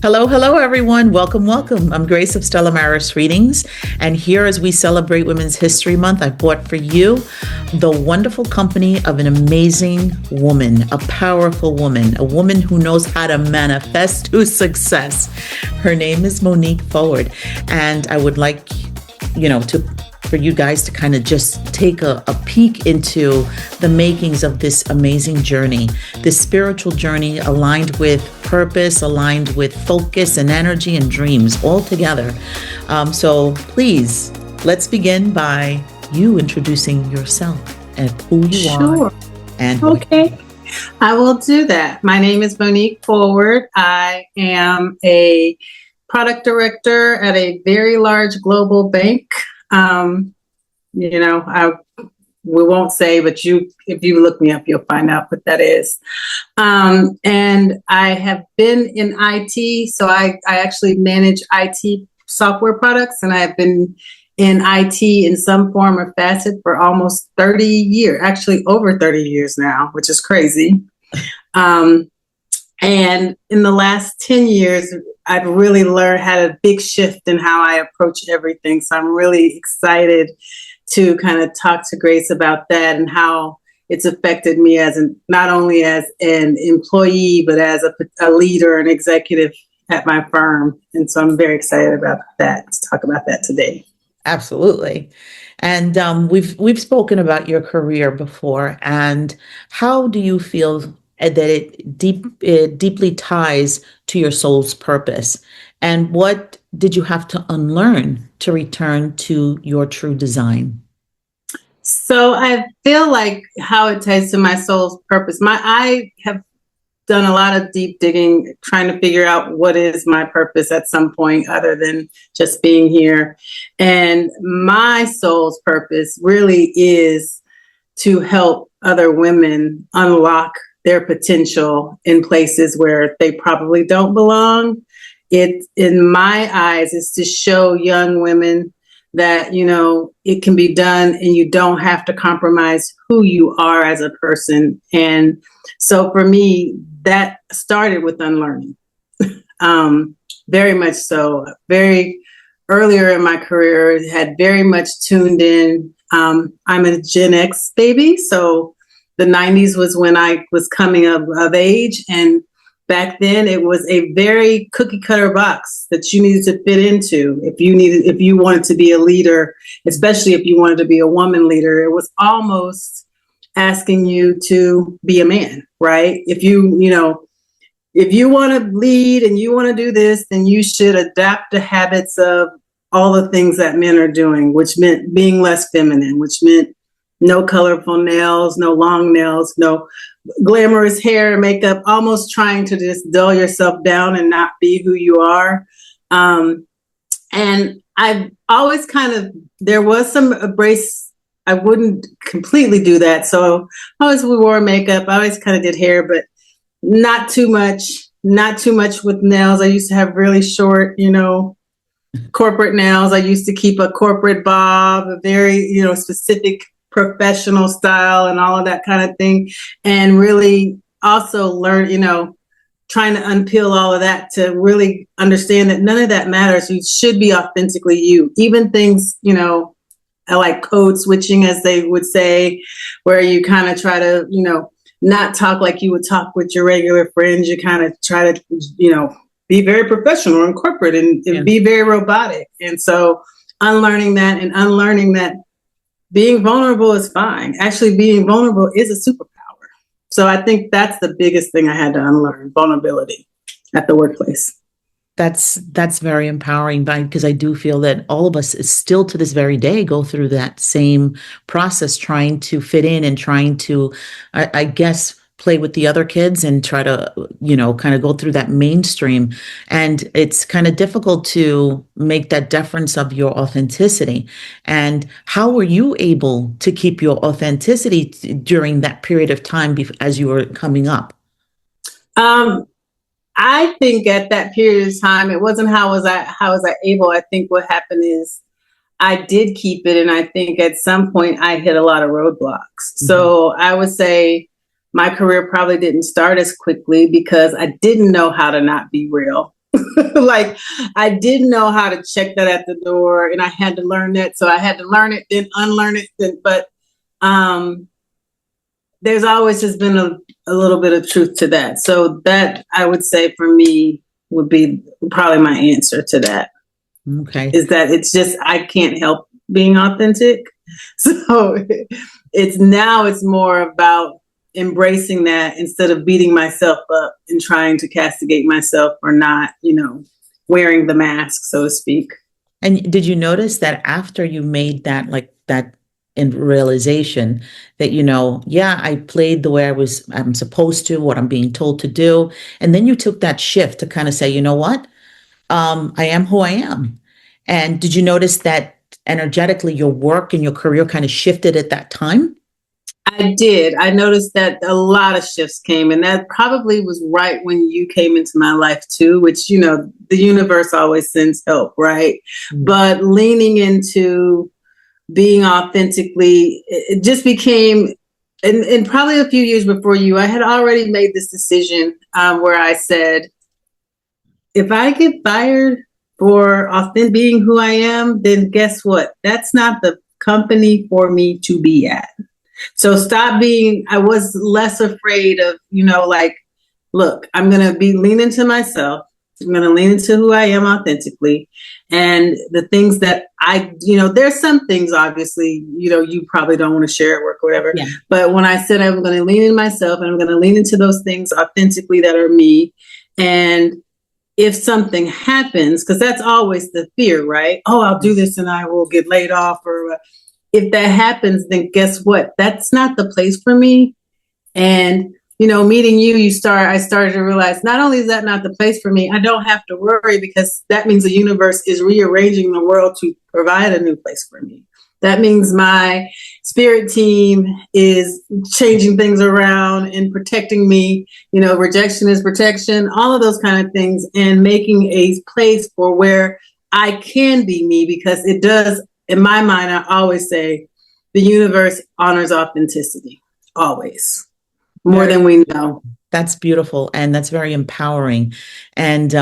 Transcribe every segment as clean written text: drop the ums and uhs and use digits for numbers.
Hello, hello, everyone. Welcome, welcome. I'm Grace of Stella Maris Readings. And here, as we celebrate Women's History Month, I brought for you the wonderful company of an amazing woman, a powerful woman, a woman who knows how to manifest to success. Her name is Monique Forward. And I would like, for you guys to kind of just take a peek into the makings of this amazing journey, this spiritual journey aligned with purpose, aligned with focus and energy and dreams all together. So please, let's begin by you introducing yourself and who you are. And okay, I will do that. My name is Monique Forward. I am a product director at a very large global bank. We won't say, but if you look me up, you'll find out what that is. And I have been in IT, so I actually manage IT software products, and I have been in IT in some form or facet for almost 30 years, actually over 30 years now, which is crazy. And in the last 10 years, I've really had a big shift in how I approach everything. So I'm really excited to kind of talk to Grace about that and how it's affected me not only as an employee, but as a leader and executive at my firm. And so I'm very excited about that, to talk about that today. Absolutely. And we've spoken about your career before, and how do you feel that it deeply ties to your soul's purpose? And what did you have to unlearn to return to your true design? So I feel like how it ties to my soul's purpose. I have done a lot of deep digging, trying to figure out what is my purpose at some point other than just being here. And my soul's purpose really is to help other women unlock their potential in places where they probably don't belong. It, in my eyes, is to show young women that, it can be done and you don't have to compromise who you are as a person. And so for me, that started with unlearning. Very much so. Very earlier in my career, had very much tuned in. I'm a Gen X baby, so the 90s was when I was coming of age. And back then it was a very cookie cutter box that you needed to fit into. If you wanted to be a leader, especially if you wanted to be a woman leader, it was almost asking you to be a man, right? If you want to lead and you want to do this, then you should adapt the habits of all the things that men are doing, which meant being less feminine, which meant no colorful nails, no long nails, no glamorous hair and makeup, almost trying to just dull yourself down and not be who you are. And I've always there was some embrace. I wouldn't completely do that. So we wore makeup. I always kind of did hair, but not too much with nails. I used to have really short, corporate nails. I used to keep a corporate bob, a very, specific professional style and all of that kind of thing. And really also learn, trying to unpeel all of that to really understand that none of that matters. You should be authentically you. Even things, I like code switching, as they would say, where you kind of try to, not talk like you would talk with your regular friends. You kind of try to, be very professional and corporate and be very robotic. And so unlearning that and unlearning that being vulnerable is fine. Actually, being vulnerable is a superpower. So I think that's the biggest thing I had to unlearn: vulnerability at the workplace. That's very empowering, because I do feel that all of us is still to this very day go through that same process, trying to fit in and trying to, I guess, play with the other kids and try to, kind of go through that mainstream. And it's kind of difficult to make that difference of your authenticity. And how were you able to keep your authenticity during that period of time as you were coming up? I think at that period of time, it wasn't how was I able. I think what happened is I did keep it. And I think at some point I hit a lot of roadblocks. Mm-hmm. So I would say my career probably didn't start as quickly because I didn't know how to not be real. Like, I didn't know how to check that at the door, and I had to learn that. So I had to learn it, then unlearn it. But there's always just been a little bit of truth to that. So that, I would say, for me, would be probably my answer to that. Okay. Is that it's just, I can't help being authentic. So it's more about embracing that instead of beating myself up and trying to castigate myself for not, wearing the mask, so to speak. And did you notice that after you made that, like that in realization that, yeah, I played the way I'm supposed to, what I'm being told to do. And then you took that shift to kind of say, you know what? I am who I am. And did you notice that energetically your work and your career kind of shifted at that time? I did. I noticed that a lot of shifts came, and that probably was right when you came into my life too, which, the universe always sends help, right? Mm-hmm. But leaning into being authentically, it just became, and probably a few years before you, I had already made this decision where I said, if I get fired for being who I am, then guess what? That's not the company for me to be at. So I was less afraid of, look, I'm going to lean into myself. I'm going to lean into who I am authentically. And the things that there's some things, obviously, you probably don't want to share at work or whatever. Yeah. But when I said I'm going to lean in myself and I'm going to lean into those things authentically that are me. And if something happens, because that's always the fear, right? Oh, I'll do this and I will get laid off, or if that happens, then guess what? That's not the place for me. And, meeting you, I started to realize not only is that not the place for me, I don't have to worry, because that means the universe is rearranging the world to provide a new place for me. That means my spirit team is changing things around and protecting me. Rejection is protection, all of those kind of things, and making a place for where I can be me, because it does. In my mind, I always say the universe honors authenticity, always, more than we know. That's beautiful. And that's very empowering. And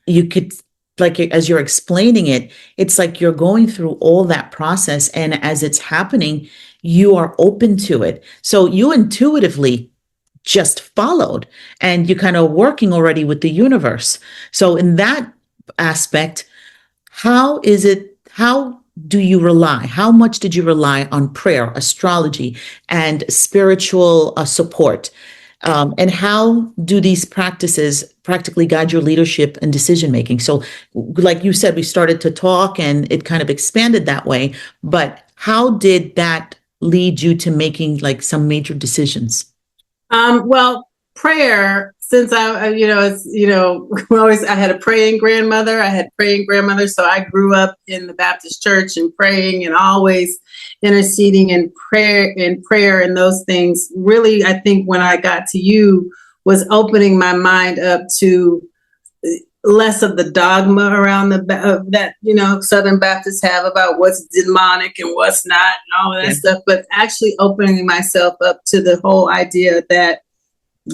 you could, like, as you're explaining it, it's like you're going through all that process. And as it's happening, you are open to it. So you intuitively just followed, and you're kind of working already with the universe. So in that aspect, how do you rely? How much did you rely on prayer, astrology, and spiritual support? And how do these practices practically guide your leadership and decision making? So, like you said, we started to talk and it kind of expanded that way. But how did that lead you to making like some major decisions? Well, prayer, since I had a praying grandmother. So I grew up in the Baptist church and praying and always interceding and prayer and those things. Really, I think when I got to you was opening my mind up to less of the dogma around that Southern Baptists have about what's demonic and what's not and all of that stuff, but actually opening myself up to the whole idea that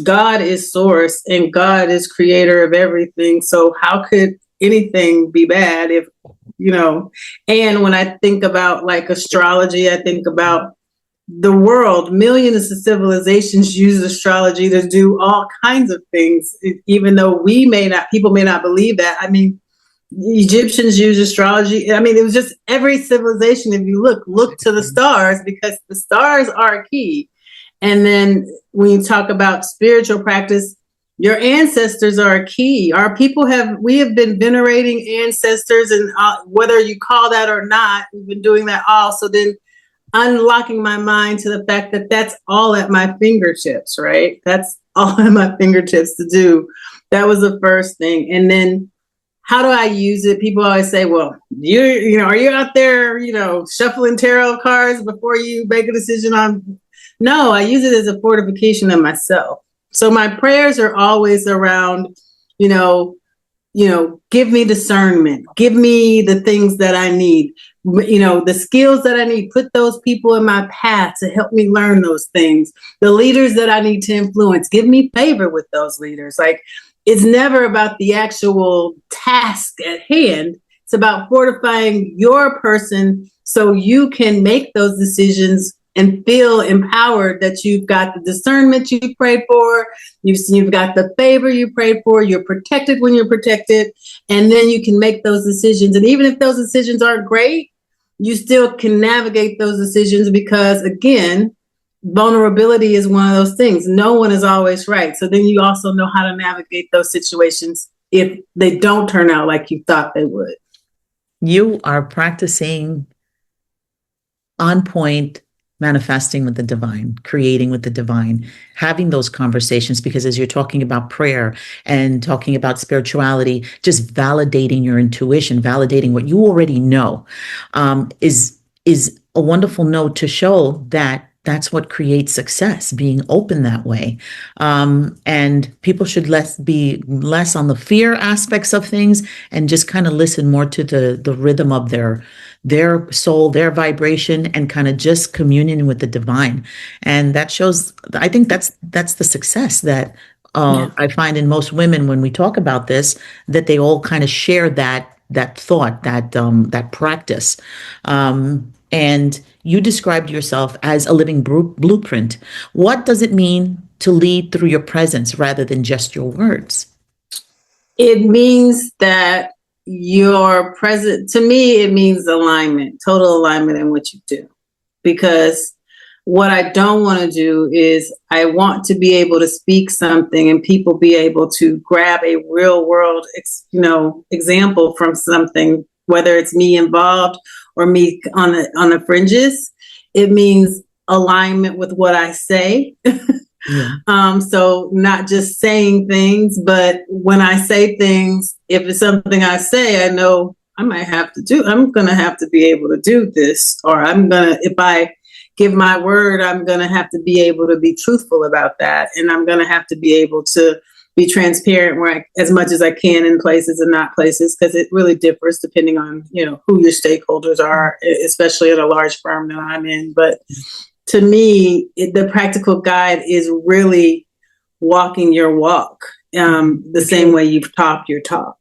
God is source and God is creator of everything. So how could anything be bad if, and when I think about like astrology, I think about the world, millions of civilizations use astrology to do all kinds of things, even though people may not believe that. I mean, Egyptians use astrology. I mean, it was just every civilization. If you look to the stars, because the stars are key. And then when you talk about spiritual practice, your ancestors are a key. We have been venerating ancestors, and whether you call that or not, we've been doing that all. So then unlocking my mind to the fact that that's all at my fingertips, right? That's all at my fingertips to do. That was the first thing. And then how do I use it? People always say, well, are you out there, shuffling tarot cards before you make a decision on? No, I use it as a fortification of myself. So my prayers are always around, give me discernment, give me the things that I need, the skills that I need, put those people in my path to help me learn those things, the leaders that I need to influence, give me favor with those leaders. Like, it's never about the actual task at hand. It's about fortifying your person so you can make those decisions and feel empowered that you've got the discernment you prayed for, you've got the favor you prayed for, you're protected when you're protected, and then you can make those decisions. And even if those decisions aren't great, you still can navigate those decisions because, again, vulnerability is one of those things. No one is always right. So then you also know how to navigate those situations if they don't turn out like you thought they would. You are practicing on point, manifesting with the divine, creating with the divine, having those conversations, because as you're talking about prayer and talking about spirituality, just validating your intuition, validating what you already know, is a wonderful note to show that that's what creates success, being open that way. And people should be less on the fear aspects of things and just kind of listen more to the rhythm of their soul, their vibration, and kind of just communion with the divine. And that shows, I think that's the success that I find in most women when we talk about this, that they all kind of share that thought, that practice. And you described yourself as a living blueprint. What does it mean to lead through your presence rather than just your words? It means that your present, to me, it means alignment, total alignment in what you do. Because what I don't want to do is I want to be able to speak something and people be able to grab a real world, example from something, whether it's me involved or me on the fringes. It means alignment with what I say. Yeah. So not just saying things, but when I say things, if it's something I say, I know I'm going to have to be able to do this, or if I give my word, I'm going to have to be able to be truthful about that. And I'm going to have to be able to be transparent as much as I can in places and not places, because it really differs depending on, who your stakeholders are, especially at a large firm that I'm in. But to me, the practical guide is really walking your walk, the same way you've talked your talk.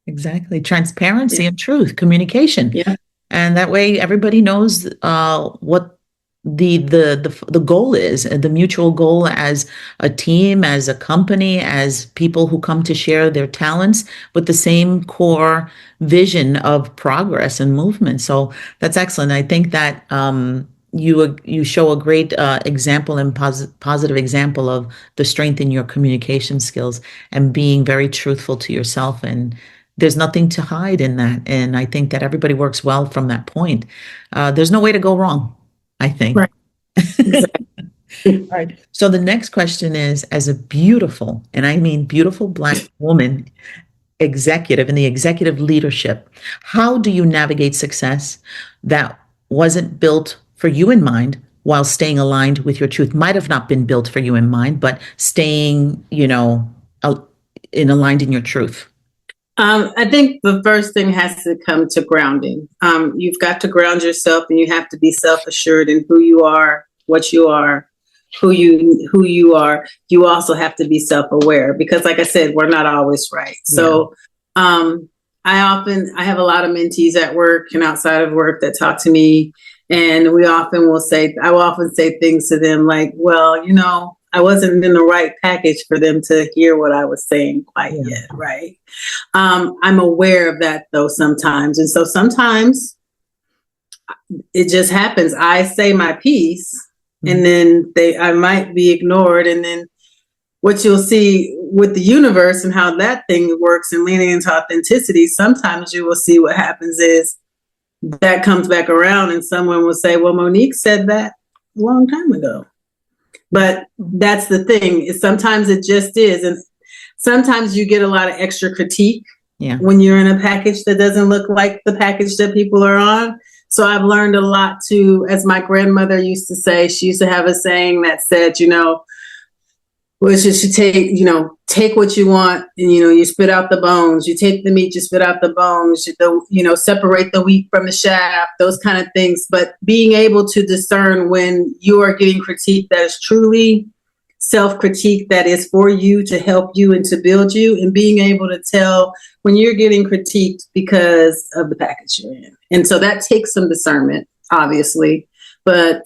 Exactly. Transparency and truth, communication. Yeah. And that way everybody knows what the goal is, the mutual goal as a team, as a company, as people who come to share their talents with the same core vision of progress and movement. So that's excellent. I think that you show a great example and positive example of the strength in your communication skills and being very truthful to yourself. And there's nothing to hide in that. And I think that everybody works well from that point. There's no way to go wrong, I think. Right. Exactly. All right. So the next question is, as a beautiful, and I mean beautiful Black woman executive in the executive leadership, how do you navigate success that wasn't built for you in mind while staying aligned with your truth? Might have not been built for you in mind, but staying, aligned in your truth. I think the first thing has to come to grounding. You've got to ground yourself, and you have to be self-assured in who you are, what you are, who you are. You also have to be self-aware, because like I said, we're not always right. So I have a lot of mentees at work and outside of work that talk to me, and I will often say things to them like, well, I wasn't in the right package for them to hear what I was saying quite yet, right? I'm aware of that though sometimes. And so sometimes it just happens. I say my piece and then I might be ignored. And then what you'll see with the universe and how that thing works and leaning into authenticity, sometimes you will see what happens is that comes back around and someone will say, well, Monique said that a long time ago. But that's the thing, is sometimes it just is. And sometimes you get a lot of extra critique when you're in a package that doesn't look like the package that people are on. So I've learned a lot as my grandmother used to say, she used to have a saying that said, which is take what you want and, you spit out the bones. You take the meat, you spit out the bones, separate the wheat from the chaff, those kind of things. But being able to discern when you are getting critique that is truly self-critique that is for you to help you and to build you, and being able to tell when you're getting critiqued because of the package you're in. And so that takes some discernment, obviously, but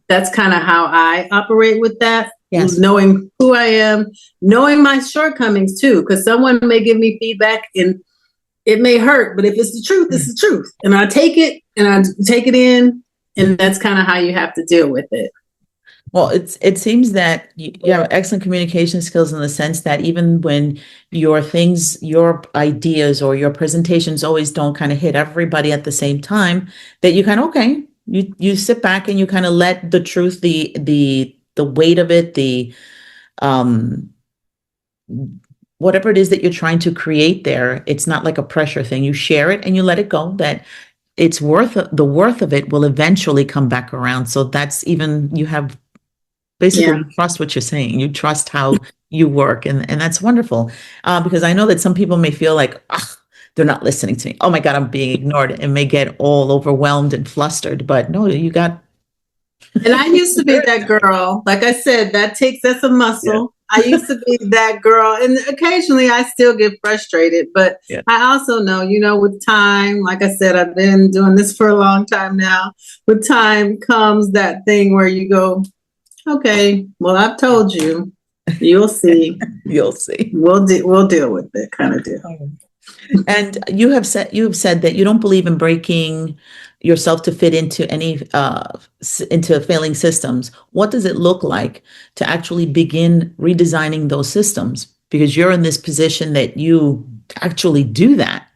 that's kind of how I operate with that. Yes. Knowing who I am, knowing my shortcomings too, because someone may give me feedback and it may hurt, but if it's the truth, it's the truth. And I take it in, and that's kind of how you have to deal with it. Well, it seems that you have excellent communication skills in the sense that even when your ideas or your presentations always don't kind of hit everybody at the same time, that you kind of, okay, you sit back and you kind of let the truth, the weight of it, the whatever it is that you're trying to create there, it's not like a pressure thing. You share it and you let it go, that the worth of it will eventually come back around. So that's even, you have basically, you trust what you're saying. You trust how you work. And that's wonderful. Because I know that some people may feel like, they're not listening to me. Oh my God, I'm being ignored, and may get all overwhelmed and flustered. But no, you got. And I used to be that girl. Like I said, that's a muscle. Yeah. I used to be that girl. And occasionally I still get frustrated. But I also know, with time, like I said, I've been doing this for a long time now. With time comes that thing where you go, okay, well, I've told you. You'll see. You'll see. We'll deal with it, kind of deal. And you have said that you don't believe in breaking yourself to fit into any into failing systems. What does it look like to actually begin redesigning those systems? Because you're in this position that you actually do that.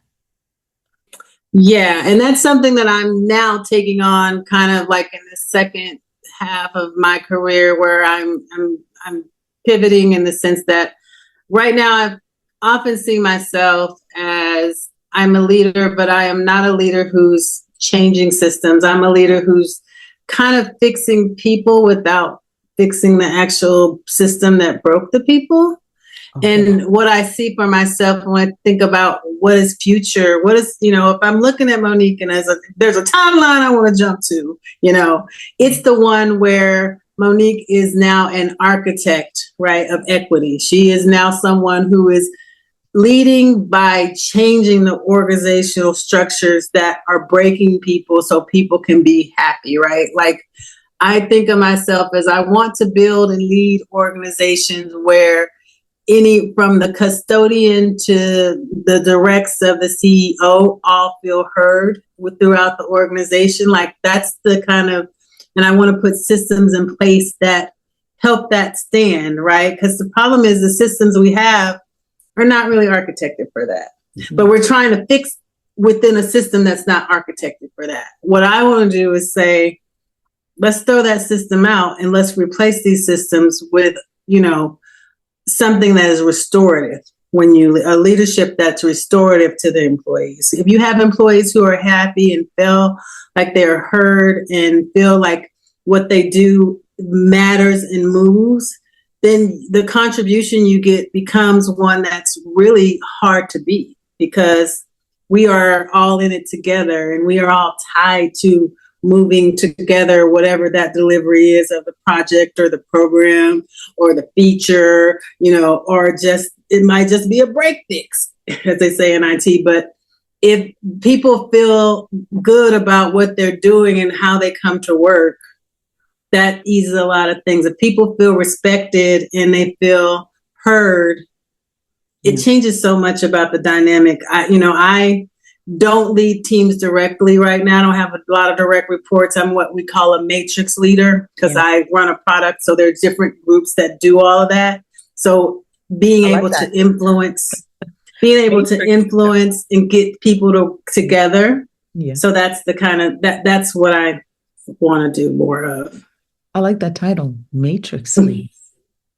Yeah, and that's something that I'm now taking on, kind of like in the second half of my career, where I'm pivoting in the sense that right now I've often seen myself as I'm a leader, but I am not a leader who's changing systems. I'm a leader who's kind of fixing people without fixing the actual system that broke the people. Okay. And what I see for myself when I think about what is future, if I'm looking at Monique and there's a timeline I want to jump to, it's the one where Monique is now an architect, right, of equity. She is now someone who is leading by changing the organizational structures that are breaking people so people can be happy, right? Like, I think of myself as I want to build and lead organizations where from the custodian to the directs of the CEO all feel heard throughout the organization. Like, that's the kind of, and I want to put systems in place that help that stand, right? Because the problem is the systems we have are not really architected for that. Mm-hmm. But we're trying to fix within a system that's not architected for that. What I want to do is say, let's throw that system out and let's replace these systems with, something that is restorative. A leadership that's restorative to the employees. If you have employees who are happy and feel like they're heard and feel like what they do matters and moves, then the contribution you get becomes one that's really hard to beat, because we are all in it together and we are all tied to moving together, whatever that delivery is of the project or the program or the feature, or it might just be a break fix, as they say in IT. But if people feel good about what they're doing and how they come to work, that eases a lot of things. If people feel respected and they feel heard, it changes so much about the dynamic. I don't lead teams directly right now. I don't have a lot of direct reports. I'm what we call a matrix leader, because I run a product. So there are different groups that do all of that. So being able to influence and get people together. Yeah. So that's the kind of, that's what I want to do more of. I like that title, Matrix Lead.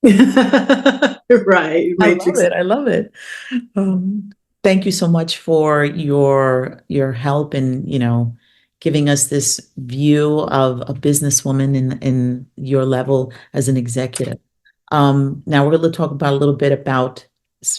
Right. Matrix. I love it. Thank you so much for your help in, giving us this view of a businesswoman in your level as an executive. Now we're going to talk about a little bit about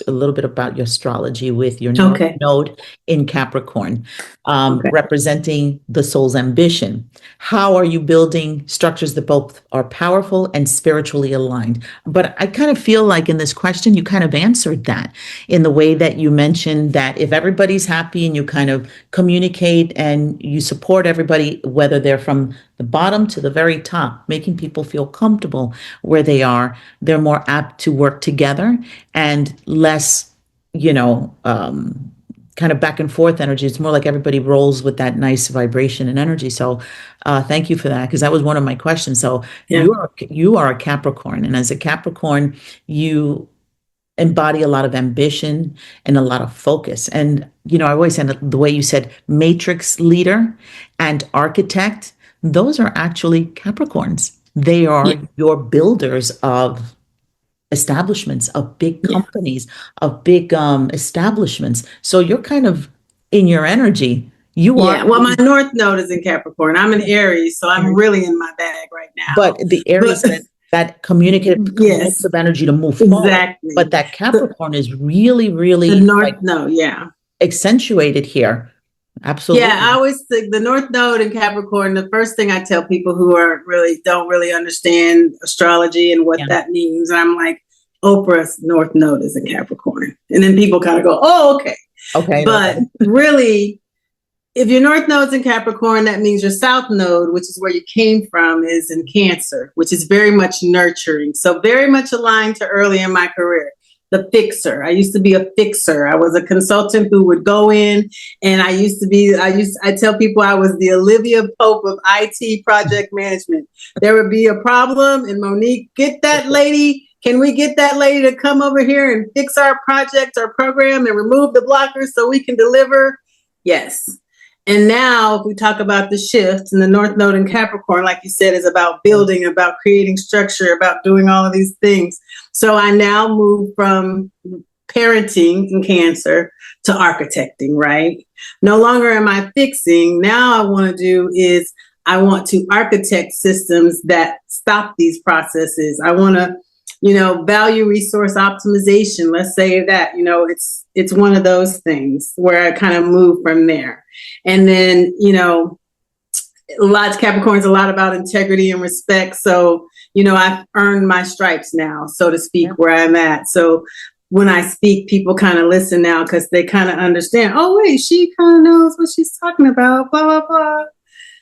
a little bit about your astrology with your North Okay. Node in Capricorn, Okay. representing the soul's ambition. How are you building structures that both are powerful and spiritually aligned? But I kind of feel like in this question, you kind of answered that in the way that you mentioned that if everybody's happy and you kind of communicate and you support everybody, whether they're from the bottom to the very top, making people feel comfortable where they are, they're more apt to work together and less, kind of back and forth energy. It's more like everybody rolls with that nice vibration and energy. So thank you for that, because that was one of my questions. So Yeah. you are a Capricorn, and as a Capricorn, you embody a lot of ambition and a lot of focus. And, I always said the way you said matrix leader and architect, those are actually Capricorns. They are your builders of establishments, of big companies, of big establishments. So you're kind of in your energy. You are. Yeah. Well, my North Node is in Capricorn. I'm in Aries, so I'm really in my bag right now. But the Aries that communicative energy to move forward. Exactly. But that Capricorn is really, really the North Node, accentuated here. Absolutely. Yeah, I always think the North Node in Capricorn, the first thing I tell people who don't really understand astrology and what that means, I'm like, Oprah's North Node is in Capricorn. And then people kind of go, oh, okay. Okay. But really, if your North Node's in Capricorn, that means your South Node, which is where you came from, is in Cancer, which is very much nurturing. So very much aligned to early in my career. The fixer. I used to be a fixer. I was a consultant who would go in, and I tell people I was the Olivia Pope of IT project management. There would be a problem, and Monique, can we get that lady to come over here and fix our project or program and remove the blockers so we can deliver? Yes. And now if we talk about the shift, and the North Node in Capricorn, like you said, is about building, about creating structure, about doing all of these things. So I now move from parenting in Cancer to architecting, right? No longer am I fixing. Now I want to architect systems that stop these processes. I want to, value resource optimization. Let's say that, it's one of those things where I kind of move from there. And then, Capricorn's a lot about integrity and respect. So, I've earned my stripes now, so to speak, where I'm at. So when I speak, people kind of listen now because they kind of understand, oh, wait, she kind of knows what she's talking about, blah, blah, blah.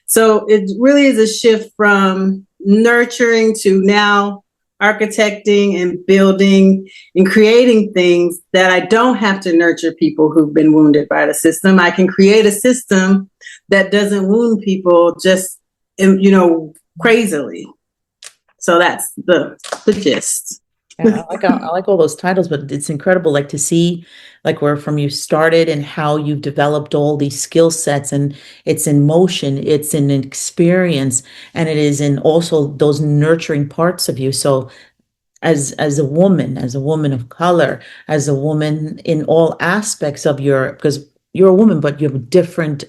So it really is a shift from nurturing to now architecting and building and creating things that I don't have to nurture people who've been wounded by the system. I can create a system that doesn't wound people just, crazily. So that's the gist. Yeah, I like all those titles, but it's incredible, to see where from you started and how you've developed all these skill sets, and it's in motion, it's in experience, and it is in also those nurturing parts of you. So as a woman of color, as a woman in all aspects of because you're a woman, but you have different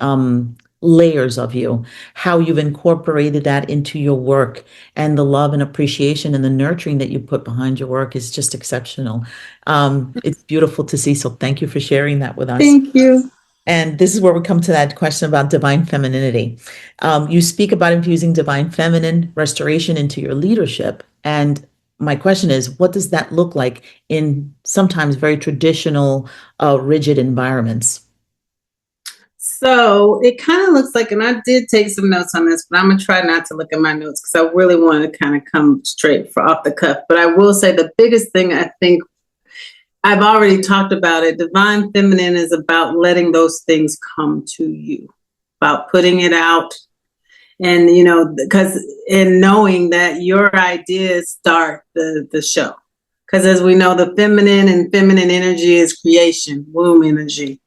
layers of you, how you've incorporated that into your work, and the love and appreciation and the nurturing that you put behind your work is just exceptional. It's beautiful to see. So thank you for sharing that with us. Thank you. And this is where we come to that question about divine femininity. You speak about infusing divine feminine restoration into your leadership. And my question is, what does that look like in sometimes very traditional, rigid environments? So it kind of looks like, and I did take some notes on this, but I'm going to try not to look at my notes because I really want to kind of come straight off the cuff. But I will say the biggest thing, I think I've already talked about it. Divine feminine is about letting those things come to you, about putting it out. And, because in knowing that your ideas start the show. Because as we know, the feminine energy is creation, womb energy.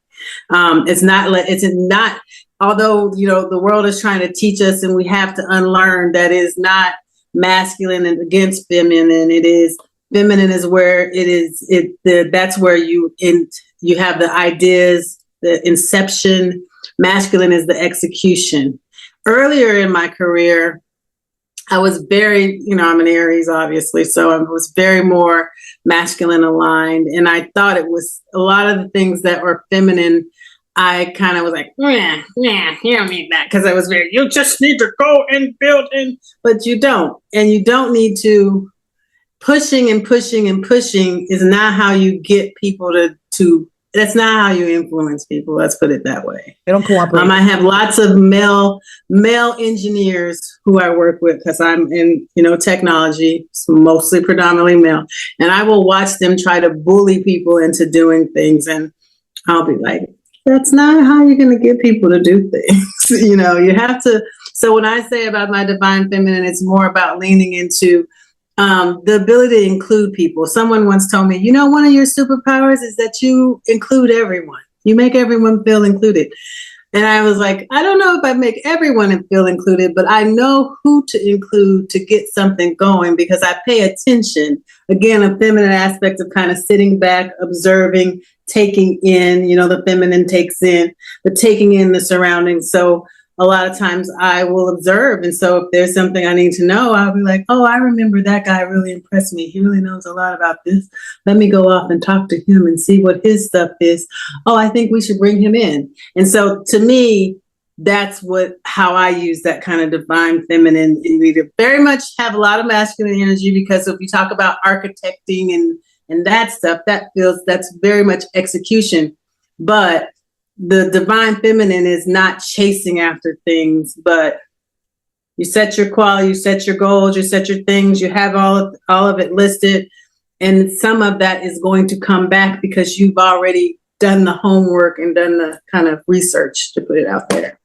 It's not, although, the world is trying to teach us and we have to unlearn that is not masculine and against feminine. It is feminine is where that's where you have the ideas, the inception. Masculine is the execution. Earlier in my career, I was very, I'm an Aries, obviously, so I was very more masculine aligned. And I thought it was a lot of the things that were feminine. I kind of was like, you don't need that, because I was very, you just need to go and build in, but you don't. And you don't need to. Pushing and pushing and pushing is not how you get people to that's not how you influence people. Let's put it that way. They don't cooperate. I have lots of male engineers who I work with, because I'm in, technology. It's mostly predominantly male, and I will watch them try to bully people into doing things, and I'll be like, that's not how you're going to get people to do things. You have to. So when I say about my divine feminine, it's more about leaning into the ability to include people. Someone once told me, one of your superpowers is that you include everyone. You make everyone feel included. And I was like, I don't know if I make everyone feel included, but I know who to include to get something going, because I pay attention. Again, a feminine aspect of kind of sitting back, observing, taking in, the feminine takes in, but taking in the surroundings. So a lot of times I will observe. And so if there's something I need to know, I'll be like, oh, I remember that guy really impressed me. He really knows a lot about this. Let me go off and talk to him and see what his stuff is. Oh, I think we should bring him in. And so to me, that's how I use that kind of divine feminine. We very much have a lot of masculine energy, because if you talk about architecting and that stuff, that's very much execution. But the divine feminine is not chasing after things, but you set your quality, you set your goals, you set your things, you have all of it listed. And some of that is going to come back because you've already done the homework and done the kind of research to put it out there.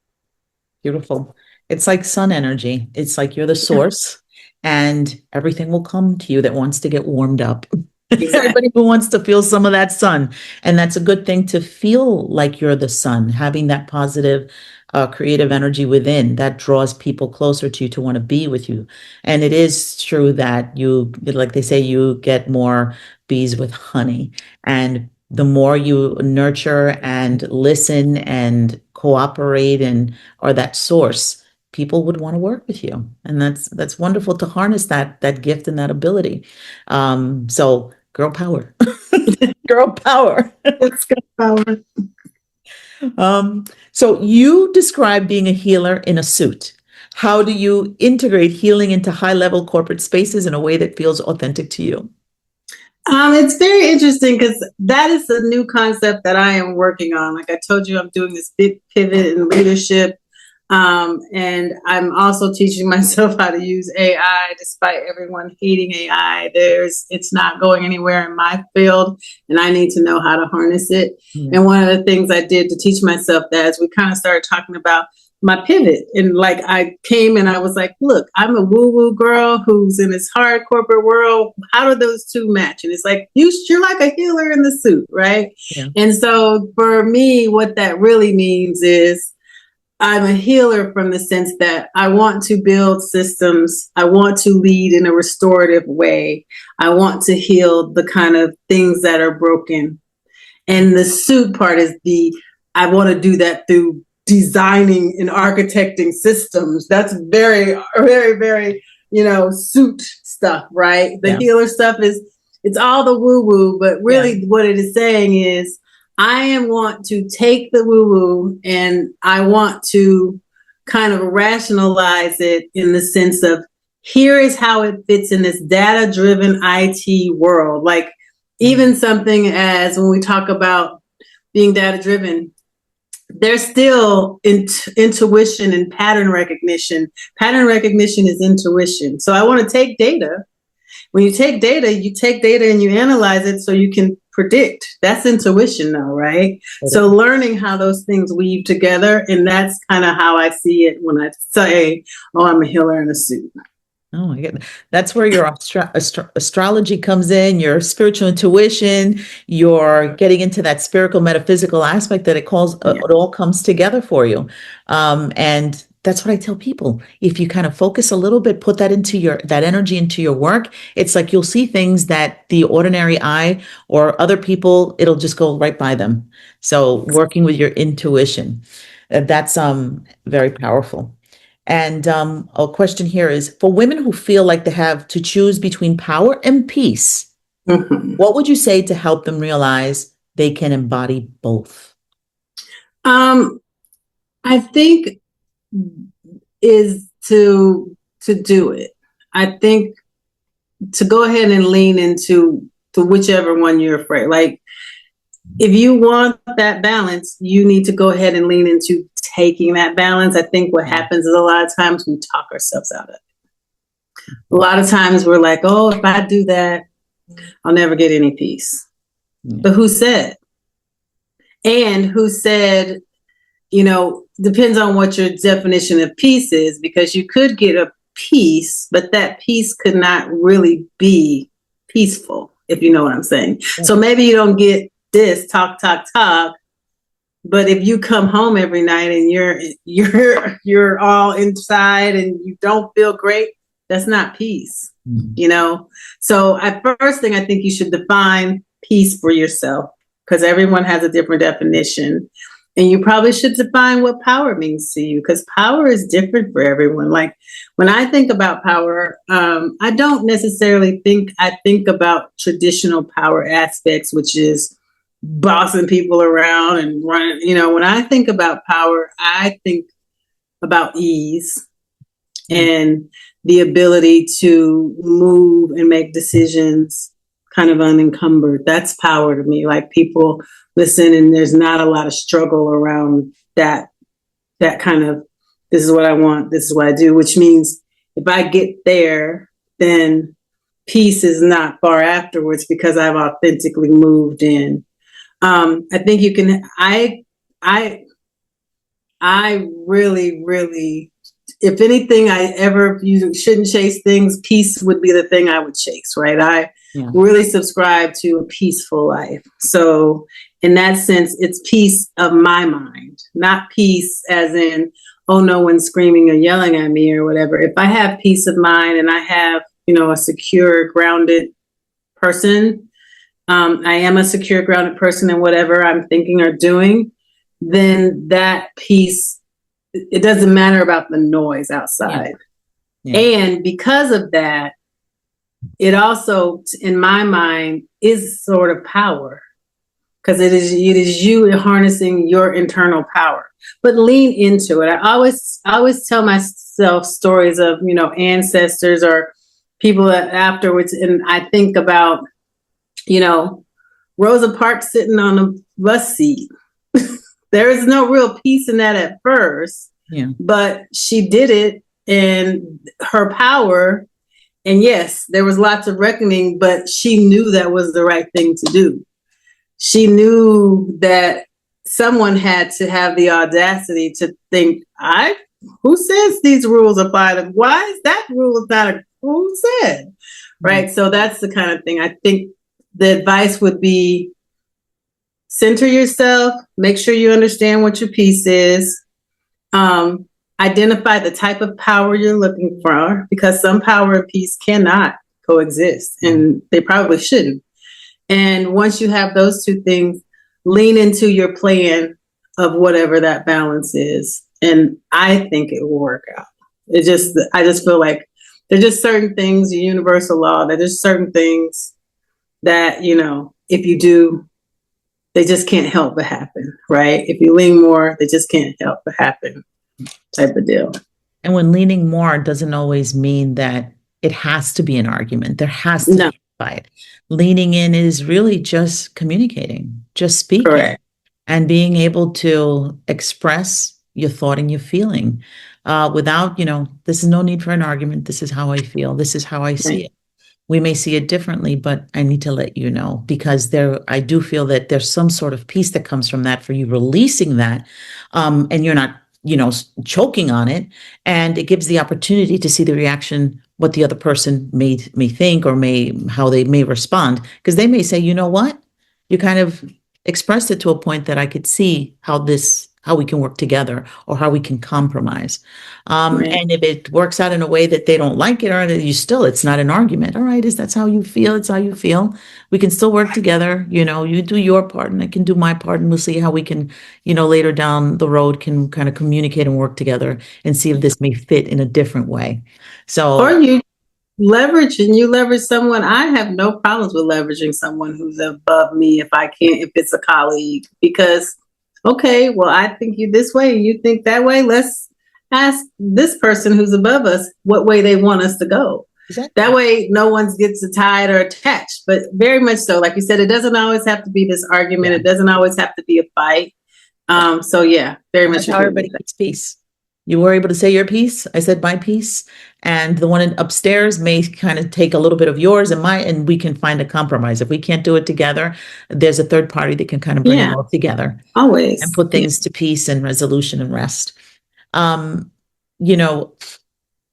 Beautiful. It's like sun energy. It's like you're the source, and everything will come to you that wants to get warmed up. Exactly. Everybody who wants to feel some of that sun. And that's a good thing, to feel like you're the sun, having that positive, creative energy within that draws people closer to you to want to be with you. And it is true that you, like they say, you get more bees with honey. And the more you nurture and listen and cooperate and are that source, people would want to work with you. And that's wonderful to harness that gift and that ability. So girl power. Girl power. It's girl power. So you describe being a healer in a suit. How do you integrate healing into high-level corporate spaces in a way that feels authentic to you? It's very interesting, because that is a new concept that I am working on. Like I told you, I'm doing this big pivot in leadership. And I'm also teaching myself how to use AI, despite everyone hating AI. It's not going anywhere in my field, and I need to know how to harness it. Mm-hmm. And one of the things I did to teach myself that, as we kind of started talking about my pivot, and like I came and I was like, look, I'm a woo-woo girl who's in this hard corporate world. How do those two match? And it's like, you're like a healer in the suit, right? Yeah. And so for me, what that really means is, I'm a healer from the sense that I want to build systems. I want to lead in a restorative way. I want to heal the kind of things that are broken. And the suit part is I want to do that through designing and architecting systems. That's very, very, very, suit stuff, right? The healer stuff it's all the woo-woo, but really what it is saying is, I want to take the woo-woo and I want to kind of rationalize it in the sense of, here is how it fits in this data-driven IT world. Like even something as when we talk about being data-driven, there's still intuition and pattern recognition. Pattern recognition is intuition. So I want to take data. When you take data and you analyze it so you can predict. That's intuition though, right? Okay. So learning how those things weave together, and that's kind of how I see it when I say, oh, I'm a healer in a suit. Oh my goodness. That's where your astrology comes in, your spiritual intuition, you're getting into that spiritual metaphysical aspect that it all comes together for you. And that's what I tell people. If you kind of focus a little bit, put that energy into your work, it's like you'll see things that the ordinary eye or other people, it'll just go right by them. So working with your intuition, that's very powerful. And a question here is, for women who feel like they have to choose between power and peace, Mhm. what would you say to help them realize they can embody both? I think is to do it. I think to go ahead and lean into to whichever one you're afraid. Like if you want that balance, you need to go ahead and lean into taking that balance. I think what happens is a lot of times we talk ourselves out of it. A lot of times we're like, oh, if I do that, I'll never get any peace. But who said? And who said, depends on what your definition of peace is, because you could get a peace, but that peace could not really be peaceful, if you know what I'm saying. So maybe you don't get this talk, but if you come home every night and you're all inside and you don't feel great, that's not peace, So first thing, I think you should define peace for yourself, because everyone has a different definition. And you probably should define what power means to you, because power is different for everyone. Like when I think about power, I don't necessarily think about traditional power aspects, which is bossing people around and running. When I think about power, I think about ease and the ability to move and make decisions kind of unencumbered. That's power to me. Like people listen and there's not a lot of struggle around that kind of, this is what I want, this is what I do, which means if I get there, then peace is not far afterwards because I've authentically moved in. I think you can, I really, really, if anything, you shouldn't chase things, peace would be the thing I would chase, right? I really subscribe to a peaceful life. So in that sense, it's peace of my mind, not peace as in, oh, no one's screaming or yelling at me or whatever. If I have peace of mind and I have, a secure, grounded person, I am a secure, grounded person in whatever I'm thinking or doing, then that peace, it doesn't matter about the noise outside. And because of that, it also, in my mind, is sort of power, because it is you harnessing your internal power. But lean into it. I always tell myself stories of ancestors or people that afterwards, and I think about Rosa Parks sitting on a bus seat. There is no real peace in that at first, but she did it, and her power. And yes, there was lots of reckoning, but she knew that was the right thing to do. She knew that someone had to have the audacity to think, who says these rules apply to, why is that rule not who said? Right. So that's the kind of thing. I think the advice would be center yourself, make sure you understand what your piece is, identify the type of power you're looking for, because some power and peace cannot coexist, and they probably shouldn't. And once you have those two things, lean into your plan of whatever that balance is. And I think it will work out. I just feel like there's just certain things, the universal law, that there's certain things that, if you do, they just can't help but happen, right? If you lean more, they just can't help but happen, type of deal. And when leaning more doesn't always mean that it has to be an argument. There has to be a fight. Leaning in is really just communicating, just speaking. Correct. And being able to express your thought and your feeling without, this is no need for an argument. This is how I feel. This is how I see it. We may see it differently, but I need to let you know, because I do feel that there's some sort of peace that comes from that, for you releasing that, and you're not, choking on it, and it gives the opportunity to see the reaction, what the other person may think, or how they may respond, because they may say, you know what, you kind of expressed it to a point that I could see how this how we can work together or how we can compromise. Right. And if it works out in a way that they don't like it, or it's not an argument. All right, is that's how you feel? It's how you feel. We can still work together. You do your part and I can do my part, and we'll see how we can, later down the road can kind of communicate and work together and see if this may fit in a different way. Or So you leverage someone. I have no problems with leveraging someone who's above me if it's a colleague, because, okay, well, I think you this way and you think that way. Let's ask this person who's above us what way they want us to go. exactly. That way, no one gets tied or attached. But very much so, like you said, it doesn't always have to be this argument. Yeah. It doesn't always have to be a fight. So yeah, very much That's how agree everybody with that. gets peace. You were able to say your piece. I said my piece, and the one upstairs may kind of take a little bit of yours and we can find a compromise. If we can't do it together, there's a third party that can kind of bring it Yeah, all together always. and put things to peace and resolution and rest. Um, you know,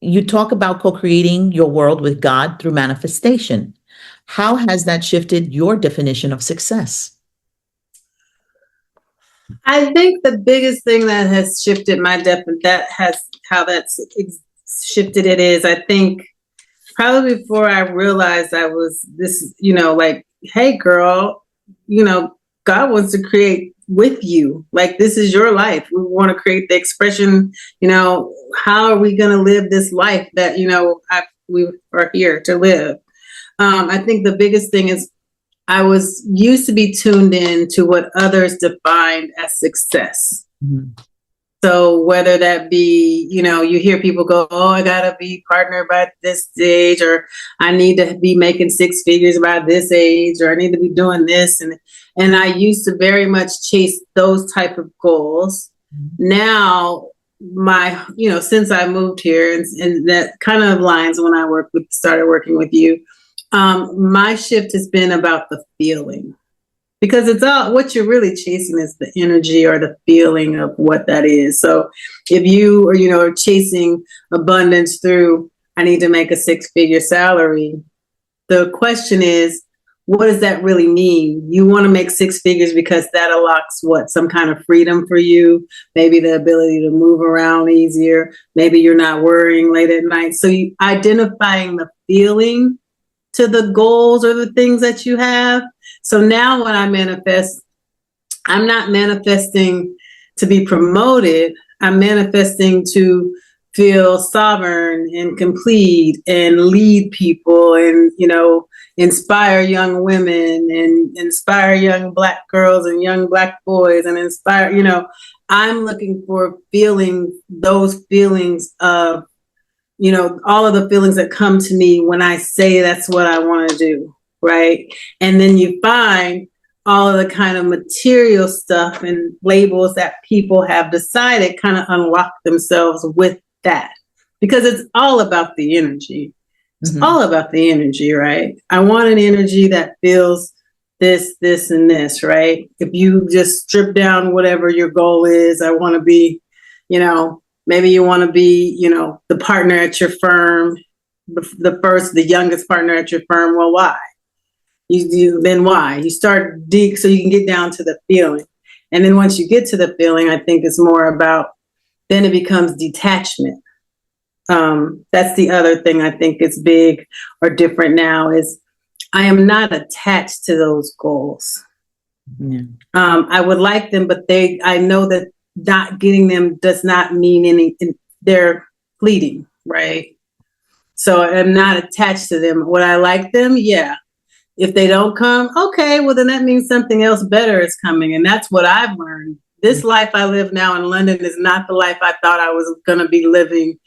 you talk about co-creating your world with God through manifestation. How has that shifted your definition of success? I think the biggest thing that has shifted how that's shifted it is, I think probably before I realized I was this, like, hey girl, God wants to create with you. Like, this is your life. We want to create the expression, how are we going to live this life that, we are here to live. I think the biggest thing is I was used to be tuned in to what others defined as success. Mm-hmm. So whether that be, you hear people go, oh, I gotta be partnered by this age, or I need to be making six figures by this age, or I need to be doing this. And I used to very much chase those type of goals. Mm-hmm. Now, since I moved here, and that kind of aligns when I started working with you, my shift has been about the feeling, because it's all what you're really chasing is the energy or the feeling of what that is. So if you are chasing abundance through, I need to make a six-figure salary, the question is, what does that really mean? You want to make six figures because that unlocks some kind of freedom for you, maybe the ability to move around easier, maybe you're not worrying late at night. So identifying the feeling to the goals or the things that you have. So now when I manifest, I'm not manifesting to be promoted. I'm manifesting to feel sovereign and complete and lead people and, inspire young women and inspire young Black girls and young Black boys and inspire, I'm looking for those feelings of, all of the feelings that come to me when I say that's what I want to do, right? And then you find all of the kind of material stuff and labels that people have decided kind of unlock themselves with that, because it's all about the energy. It's mm-hmm. all about the energy, right? I want an energy that feels this, this, and this, right? If you just strip down whatever your goal is, I want to be, maybe you want to be, the partner at your firm, the youngest partner at your firm. Well, why? Then why? You start deep so you can get down to the feeling. And then once you get to the feeling, I think it's more about, then it becomes detachment. That's the other thing I think is big or different now is I am not attached to those goals. Yeah. I would like them, but I know that not getting them does not mean anything. They're fleeting, right? So I'm not attached to them. Would I like them? Yeah. If they don't come, okay, well then that means something else better is coming. And that's what I've learned. This life I live now in London is not the life I thought I was going to be living.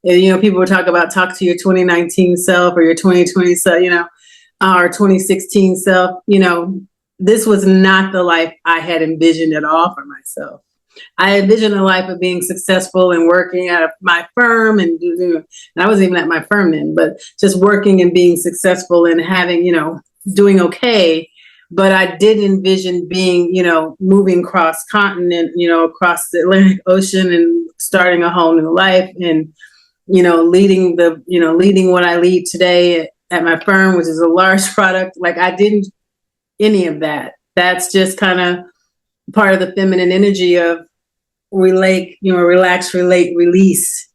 And, people would talk to your 2019 self or your 2020 self, or 2016 self. This was not the life I had envisioned at all for myself. I envisioned a life of being successful and working at my firm and I wasn't even at my firm then, but just working and being successful and having, doing okay. But I did envision being, moving cross continent, across the Atlantic Ocean and starting a whole new life and, leading what I lead today at my firm, which is a large product. Like I didn't any of that. That's just kind of part of the feminine energy of relax, relate, release.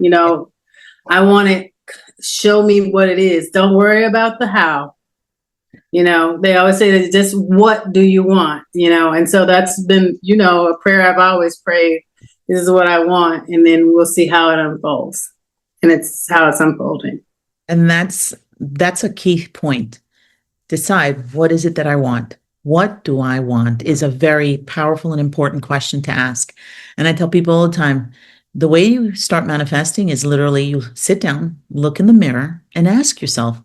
I want it, show me what it is. Don't worry about the how. They always say that just what do you want, and so that's been, a prayer I've always prayed. This is what I want, and then we'll see how it unfolds. And it's how it's unfolding. And that's a key point. Decide, what is it that I want? What do I want is a very powerful and important question to ask. And I tell people all the time, the way you start manifesting is literally you sit down, look in the mirror, and ask yourself,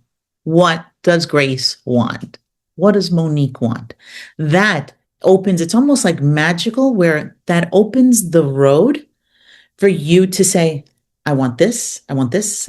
what does Grace want? What does Monique want? That opens, it's almost like magical, where that opens the road for you to say, I want this, and I want this.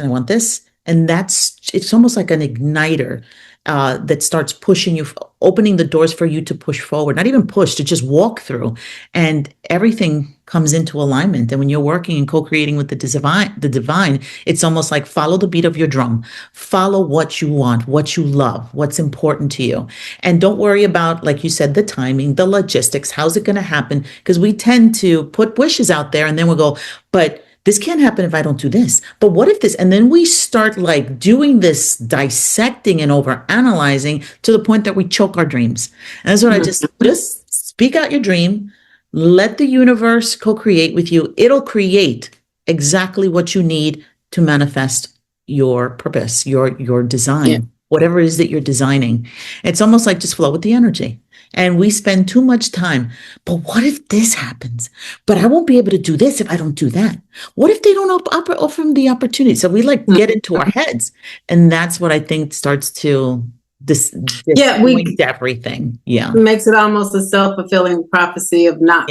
And it's almost like an igniter that starts pushing you, opening the doors for you to push forward, not even push, to just walk through. And everything comes into alignment. And when you're working and co-creating with the divine, it's almost like follow the beat of your drum, follow what you want, what you love, what's important to you. And don't worry about, like you said, the timing, the logistics, how's it going to happen? Because we tend to put wishes out there and then we'll go, but this can't happen if I don't do this. But what if this? And then we start like doing this dissecting and over analyzing to the point that we choke our dreams. And that's what I just speak out your dream. Let the universe co-create with you. It'll create exactly what you need to manifest your purpose, your design, whatever it is that you're designing. It's almost like just flow with the energy. And we spend too much time. But what if this happens? But I won't be able to do this if I don't do that. What if they don't offer the opportunity? So we get into our heads. And that's what I think starts to disappoint everything. Yeah. It makes it almost a self-fulfilling prophecy of not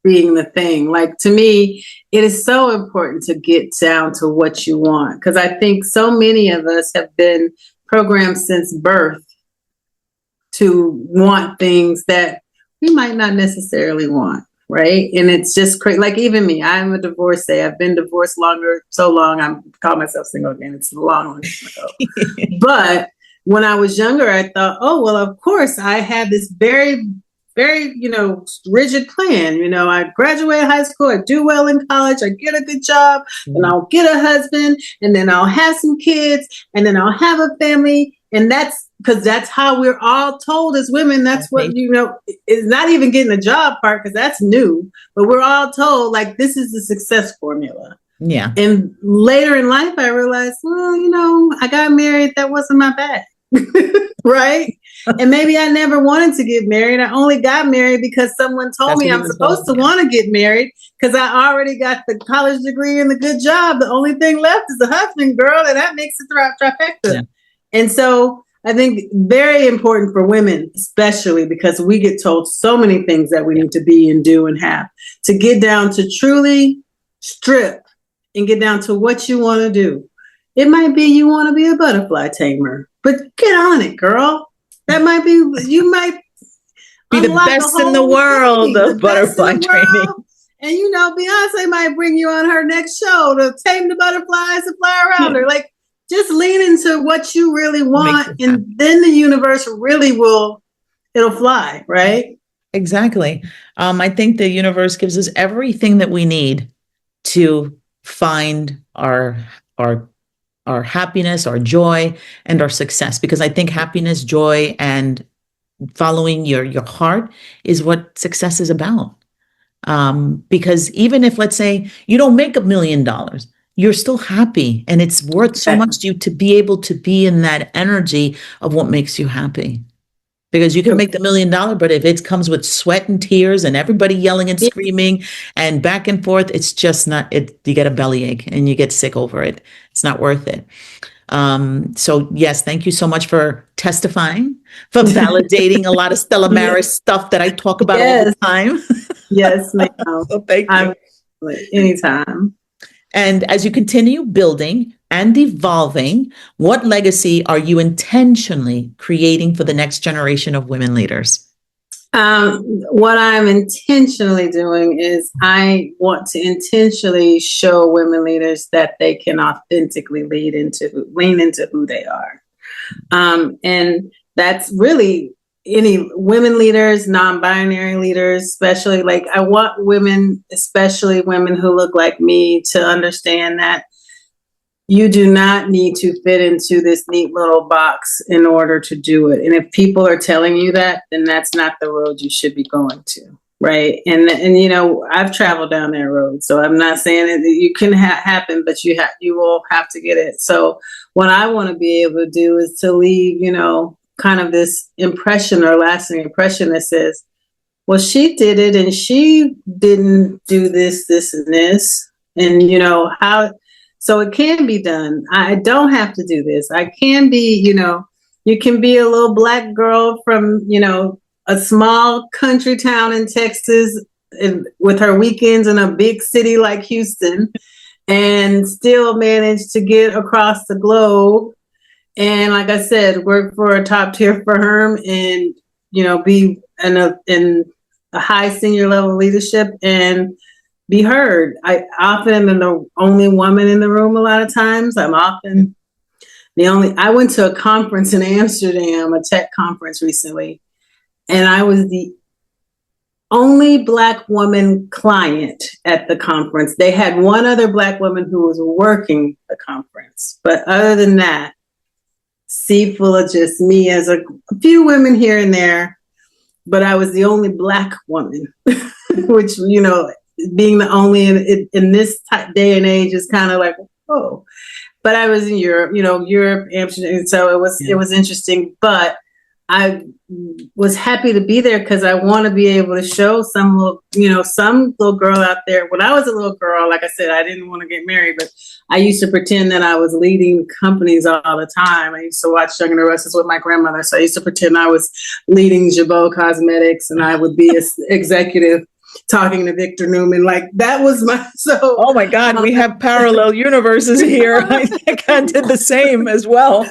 being the thing. Like, to me, it is so important to get down to what you want. Because I think so many of us have been programmed since birth to want things that we might not necessarily want, right? And it's just crazy. Like, even me, I'm a divorcee. I've been divorced so long. I call myself single again. It's a long time ago. But when I was younger, I thought, oh, well, of course, I had this very, very, rigid plan. I graduate high school, I do well in college, I get a good job, and I'll get a husband, and then I'll have some kids, and then I'll have a family. And that's because that's how we're all told as women. That's what, it's not even getting a job part, because that's new, but we're all told, like, this is the success formula. Yeah. And later in life, I realized, well, I got married. That wasn't my bag. Right. And maybe I never wanted to get married. I only got married because someone told me I'm supposed to want to get married, because I already got the college degree and the good job. The only thing left is the husband, girl. And that makes it throughout trifecta. Yeah. And so I think very important for women, especially because we get told so many things that we need to be and do and have, to get down to truly strip and get down to what you want to do. It might be you want to be a butterfly tamer, but get on it, girl. That might be, you might be the best in the world of butterfly training. And Beyonce might bring you on her next show to tame the butterflies and fly around her. Like, just lean into what you really want, and then the universe really it'll fly, right? Exactly. I think the universe gives us everything that we need to find our happiness, our joy, and our success. Because I think happiness, joy, and following your heart is what success is about. Because even if, let's say, you don't make $1 million, you're still happy, and it's worth so much to you to be able to be in that energy of what makes you happy. Because you can make the $1 million, but if it comes with sweat and tears and everybody yelling and screaming and back and forth, it's just not it. You get a bellyache and you get sick over it. It's not worth it. So yes, thank you so much for testifying, for validating a lot of Stella Maris stuff that I talk about all the time. Yes, ma'am. So thank you. Anytime. And as you continue building and evolving, what legacy are you intentionally creating for the next generation of women leaders? What I'm intentionally doing is I want to intentionally show women leaders that they can authentically lean into who they are. And that's really any women leaders, non-binary leaders, especially, like, I want women, especially women who look like me, to understand that you do not need to fit into this neat little box in order to do it. And if people are telling you that, then that's not the road you should be going to. Right. And you know, I've traveled down that road. So I'm not saying that you can happen, but you will have to get it. So what I want to be able to do is to leave, you know, kind of this impression or lasting impression that says, well, she did it and she didn't do this, this, and this. And, you know, how, so it can be done. I don't have to do this. I can be, you know, you can be a little Black girl from, you know, a small country town in Texas with her weekends in a big city like Houston and still manage to get across the globe. And like I said, work for a top tier firm and, you know, be in a high senior level leadership and be heard. I often am the only woman in the room a lot of times. I'm often I went to a conference in Amsterdam, a tech conference recently, and I was the only Black woman client at the conference. They had one other Black woman who was working the conference. But other than that, sea full of just me as a few women here and there. But I was the only Black woman, which, you know, being the only in this day and age is kind of like, oh. But I was in Europe, you know, Amsterdam, so it was interesting. But I was happy to be there because I want to be able to show some little girl out there. When I was a little girl, like I said, I didn't want to get married, but I used to pretend that I was leading companies all the time. I used to watch Young and the Restless with my grandmother, so I used to pretend I was leading Jabot Cosmetics, and I would be an executive talking to Victor Newman. Like, that was oh my God, we have parallel universes here. I think I did the same as well.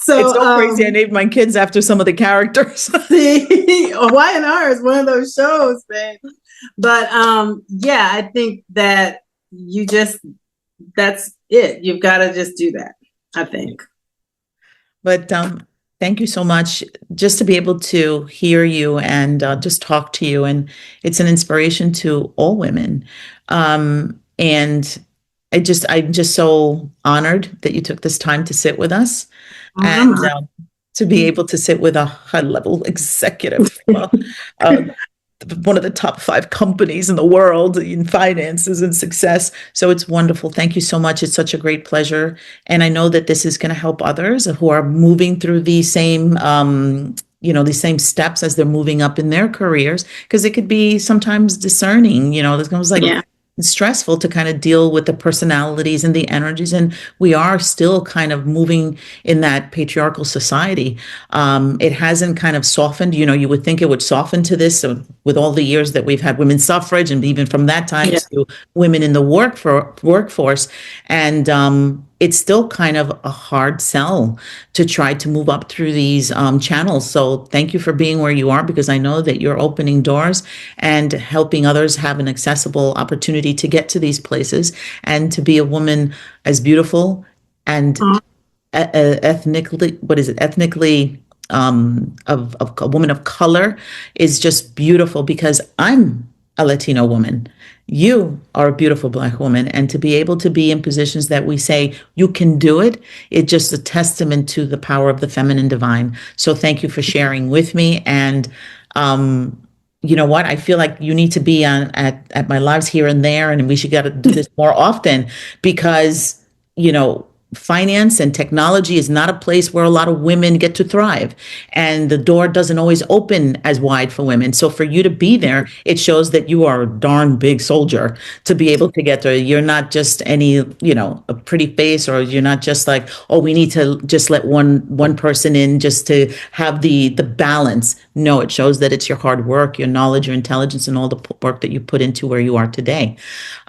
So, it's so crazy. I named my kids after some of the characters. See, Y&R is one of those shows, man. But yeah, I think that that's it. You've got to just do that, I think. But thank you so much just to be able to hear you and just talk to you. And it's an inspiration to all women. And I'm just so honored that you took this time to sit with us and to be able to sit with a high-level executive, one of the top 5 companies in the world in finances and success. So it's wonderful. Thank you so much. It's such a great pleasure. And I know that this is going to help others who are moving through these same these same steps as they're moving up in their careers, because it could be sometimes discerning, there's almost like it's stressful to kind of deal with the personalities and the energies. And we are still kind of moving in that patriarchal society. It hasn't kind of softened. You would think it would soften to this. So with all the years that we've had women's suffrage, and even from that time to women in the workforce. And it's still kind of a hard sell to try to move up through these channels. So thank you for being where you are, because I know that you're opening doors and helping others have an accessible opportunity to get to these places, and to be a woman as beautiful and ethnically of a woman of color is just beautiful, because I'm a Latino woman. You are a beautiful Black woman, and to be able to be in positions that we say you can do it, it's just a testament to the power of the feminine divine. So thank you for sharing with me. And you know what? I feel like you need to be at my lives here and there, and we should got to do this more often, because finance and technology is not a place where a lot of women get to thrive, and the door doesn't always open as wide for women. So for you to be there, it shows that you are a darn big soldier to be able to get there. You're not just any, a pretty face, or you're not just like, oh, we need to just let one person in just to have the balance. No, it shows that it's your hard work, your knowledge, your intelligence, and all the work that you put into where you are today.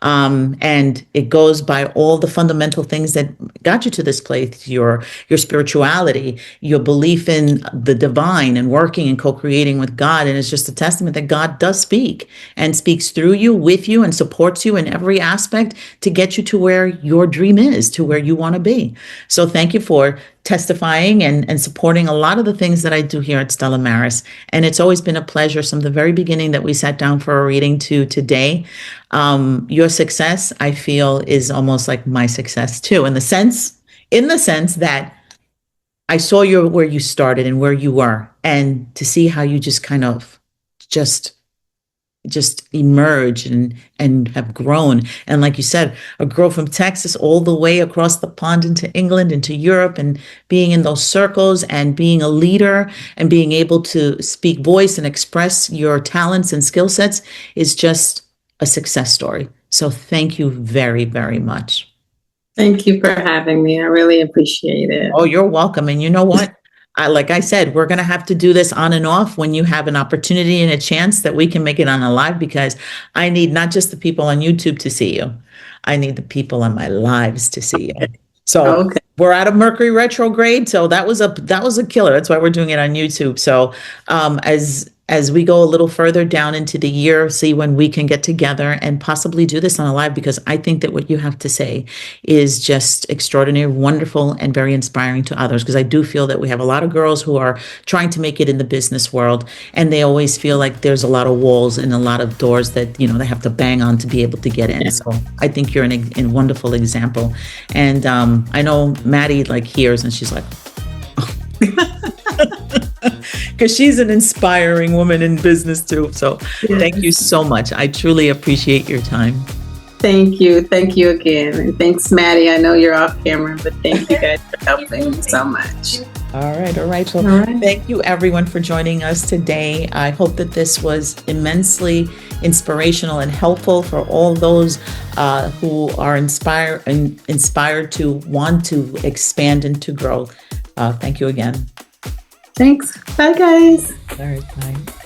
And it goes by all the fundamental things that got you to this place: your spirituality, your belief in the divine, and working and co-creating with God. And it's just a testament that God does speak, and speaks through you, with you, and supports you in every aspect to get you to where your dream is, to where you want to be. So thank you for testifying and supporting a lot of the things that I do here at Stella Maris. And it's always been a pleasure from the very beginning that we sat down for a reading to today. Your success, I feel, is almost like my success too, in the sense that I saw where you started and where you were, and to see how you just kind of just emerge and have grown. And like you said, a girl from Texas all the way across the pond into England, into Europe, and being in those circles and being a leader and being able to speak voice and express your talents and skill sets is just a success story. So thank you very, very much. Thank you for having me. I really appreciate it. Oh, you're welcome. And you know what? Like I said, we're going to have to do this on and off when you have an opportunity and a chance that we can make it on a live, because I need not just the people on YouTube to see you. I need the people on my lives to see you. So we're out of Mercury retrograde. So that was a killer. That's why we're doing it on YouTube. So as we go a little further down into the year, see when we can get together and possibly do this on a live, because I think that what you have to say is just extraordinary, wonderful, and very inspiring to others. Because I do feel that we have a lot of girls who are trying to make it in the business world, and they always feel like there's a lot of walls and a lot of doors that, they have to bang on to be able to get in. Yeah. So I think you're a wonderful example. And I know Maddie hears and she's like, because she's an inspiring woman in business too. So Thank you so much. I truly appreciate your time. Thank you. Thank you again. And thanks, Maddie. I know you're off camera, but thank you guys for helping me so much. All right. Well, thank you everyone for joining us today. I hope that this was immensely inspirational and helpful for all those who are inspired to want to expand and to grow. Thank you again. Thanks. Bye, guys. All right. Bye.